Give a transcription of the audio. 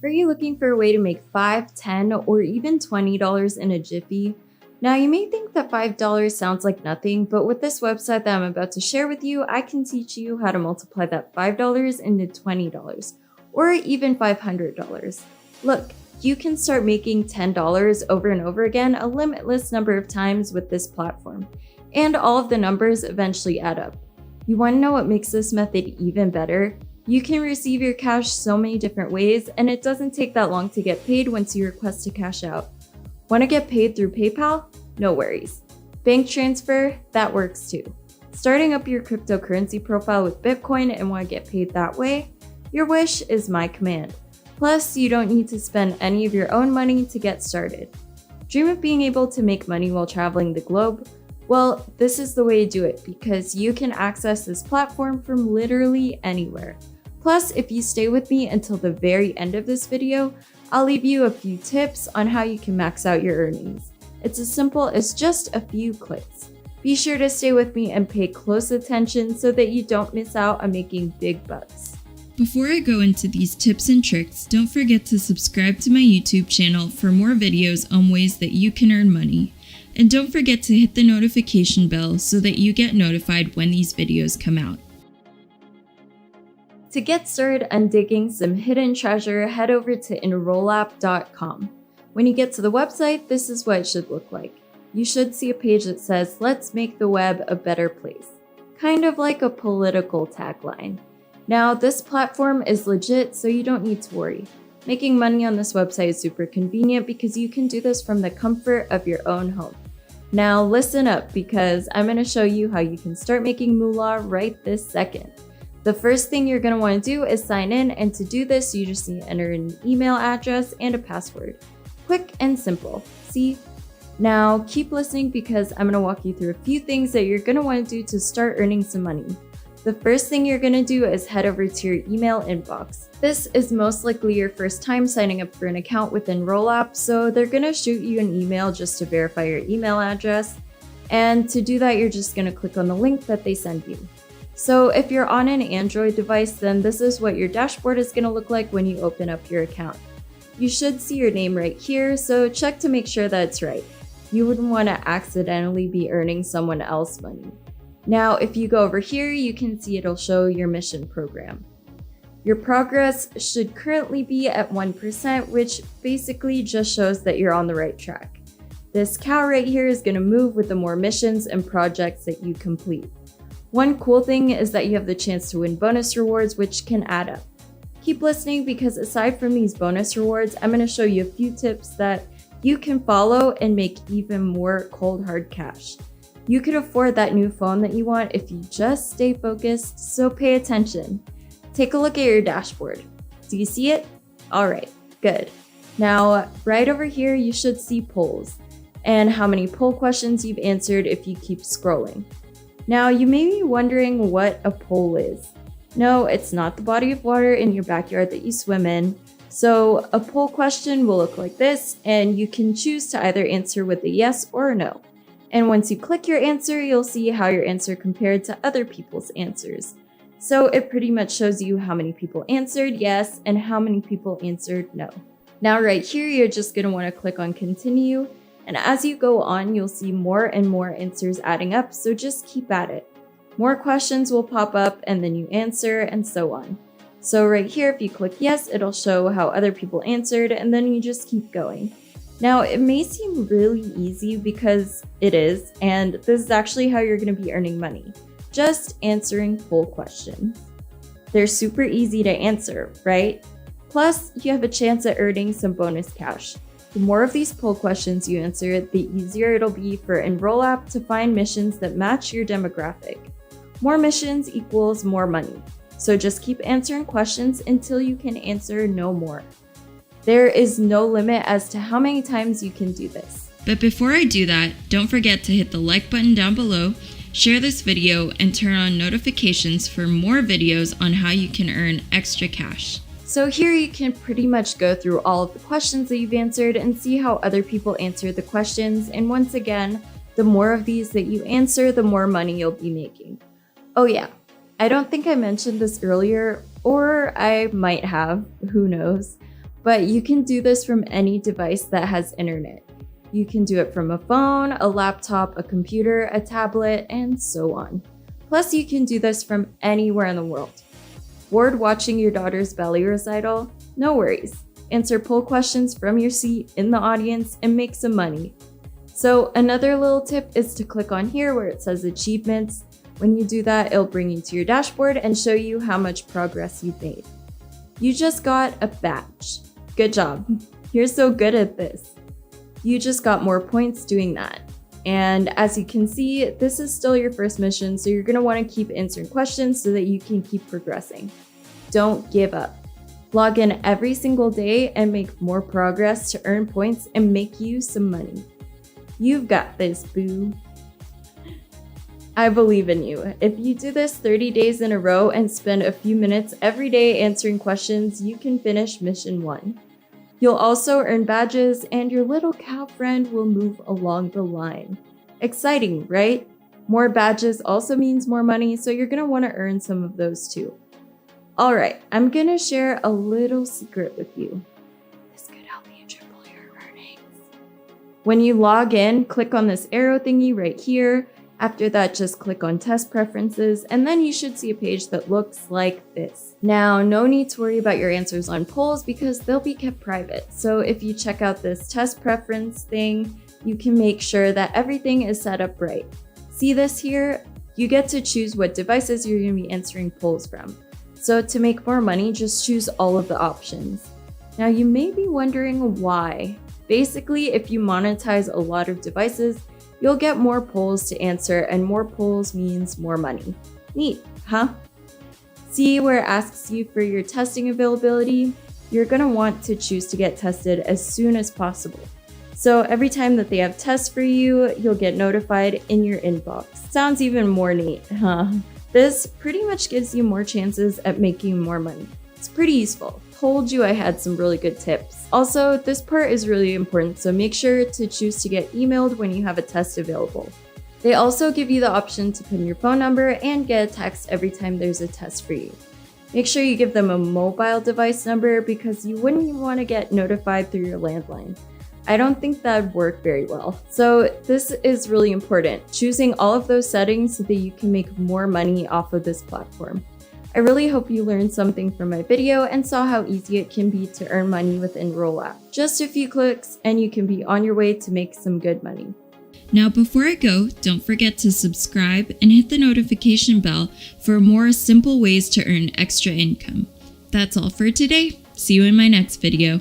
Are you looking for a way to make $5, $10, or even $20 in a jiffy? Now, you may think that $5 sounds like nothing, but with this website that I'm about to share with you, I can teach you how to multiply that $5 into $20, or even $500. Look, you can start making $10 over and over again a limitless number of times with this platform, and all of the numbers eventually add up. You want to know what makes this method even better? You can receive your cash so many different ways, and it doesn't take that long to get paid once you request to cash out. Want to get paid through PayPal? No worries. Bank transfer? That works too. Starting up your cryptocurrency profile with Bitcoin and want to get paid that way? Your wish is my command. Plus, you don't need to spend any of your own money to get started. Dream of being able to make money while traveling the globe? Well, this is the way to do it because you can access this platform from literally anywhere. Plus, if you stay with me until the very end of this video, I'll leave you a few tips on how you can max out your earnings. It's as simple as just a few clicks. Be sure to stay with me and pay close attention so that you don't miss out on making big bucks. Before I go into these tips and tricks, don't forget to subscribe to my YouTube channel for more videos on ways that you can earn money. And don't forget to hit the notification bell so that you get notified when these videos come out. To get started on digging some hidden treasure, head over to enrollapp.com. When you get to the website, this is what it should look like. You should see a page that says, "Let's make the web a better place." Kind of like a political tagline. Now, this platform is legit, so you don't need to worry. Making money on this website is super convenient because you can do this from the comfort of your own home. Now, listen up because I'm going to show you how you can start making moolah right this second. The first thing you're going to want to do is sign in, and to do this, you just need to enter an email address and a password. Quick and simple. See? Now, keep listening because I'm going to walk you through a few things that you're going to want to do to start earning some money. The first thing you're going to do is head over to your email inbox. This is most likely your first time signing up for an account with EnrollApp, so they're going to shoot you an email just to verify your email address. And to do that, you're just going to click on the link that they send you. So if you're on an Android device, then this is what your dashboard is going to look like when you open up your account. You should see your name right here, so check to make sure that it's right. You wouldn't want to accidentally be earning someone else money. Now, if you go over here, you can see it'll show your mission program. Your progress should currently be at 1%, which basically just shows that you're on the right track. This cow right here is going to move with the more missions and projects that you complete. One cool thing is that you have the chance to win bonus rewards, which can add up. Keep listening because aside from these bonus rewards, I'm going to show you a few tips that you can follow and make even more cold hard cash. You could afford that new phone that you want if you just stay focused, so pay attention. Take a look at your dashboard. Do you see it? All right, good. Now, right over here, you should see polls and how many poll questions you've answered if you keep scrolling. Now, you may be wondering what a poll is. No, it's not the body of water in your backyard that you swim in. So a poll question will look like this, and you can choose to either answer with a yes or a no. And once you click your answer, you'll see how your answer compared to other people's answers. So it pretty much shows you how many people answered yes and how many people answered no. Now right here, you're just going to want to click on continue. And as you go on, you'll see more and more answers adding up, so just keep at it. More questions will pop up and then you answer and so on. So right here, if you click yes, it'll show how other people answered and then you just keep going. Now it may seem really easy because it is, and this is actually how you're going to be earning money. Just answering poll questions. They're super easy to answer, right? Plus, you have a chance at earning some bonus cash. The more of these poll questions you answer, the easier it'll be for EnrollApp to find missions that match your demographic. More missions equals more money. So just keep answering questions until you can answer no more. There is no limit as to how many times you can do this. But before I do that, don't forget to hit the like button down below, share this video, and turn on notifications for more videos on how you can earn extra cash. So here you can pretty much go through all of the questions that you've answered and see how other people answered the questions. And once again, the more of these that you answer, the more money you'll be making. Oh yeah, I don't think I mentioned this earlier, or I might have, who knows. but you can do this from any device that has internet. You can do it from a phone, a laptop, a computer, a tablet, and so on. Plus, you can do this from anywhere in the world. Bored watching your daughter's ballet recital? No worries. Answer poll questions from your seat in the audience and make some money. So another little tip is to click on here where it says achievements. When you do that, it'll bring you to your dashboard and show you how much progress you've made. You just got a badge. Good job. You're so good at this. You just got more points doing that. And as you can see, this is still your first mission, so you're going to want to keep answering questions so that you can keep progressing. Don't give up. Log in every single day and make more progress to earn points and make you some money. You've got this, boo. I believe in you. If you do this 30 days in a row and spend a few minutes every day answering questions, you can finish mission 1. You'll also earn badges and your little cow friend will move along the line. Exciting, right? More badges also means more money, so you're going to want to earn some of those too. Alright, I'm going to share a little secret with you. This could help you triple your earnings. When you log in, click on this arrow thingy right here. After that, just click on test preferences, and then you should see a page that looks like this. Now, no need to worry about your answers on polls because they'll be kept private. So if you check out this test preference thing, you can make sure that everything is set up right. See this here? You get to choose what devices you're going to be answering polls from. So to make more money, just choose all of the options. Now, you may be wondering why. Basically, if you monetize a lot of devices, you'll get more polls to answer, and more polls means more money. Neat, huh? See where it asks you for your testing availability? You're going to want to choose to get tested as soon as possible. So every time that they have tests for you, you'll get notified in your inbox. Sounds even more neat, huh? This pretty much gives you more chances at making more money. It's pretty useful. Told you I had some really good tips. Also, this part is really important, so make sure to choose to get emailed when you have a test available. They also give you the option to put in your phone number and get a text every time there's a test for you. Make sure you give them a mobile device number because you wouldn't even want to get notified through your landline. I don't think that would work very well. So this is really important, choosing all of those settings so that you can make more money off of this platform. I really hope you learned something from my video and saw how easy it can be to earn money with Enroll app. Just a few clicks and you can be on your way to make some good money. Now before I go, don't forget to subscribe and hit the notification bell for more simple ways to earn extra income. That's all for today. See you in my next video.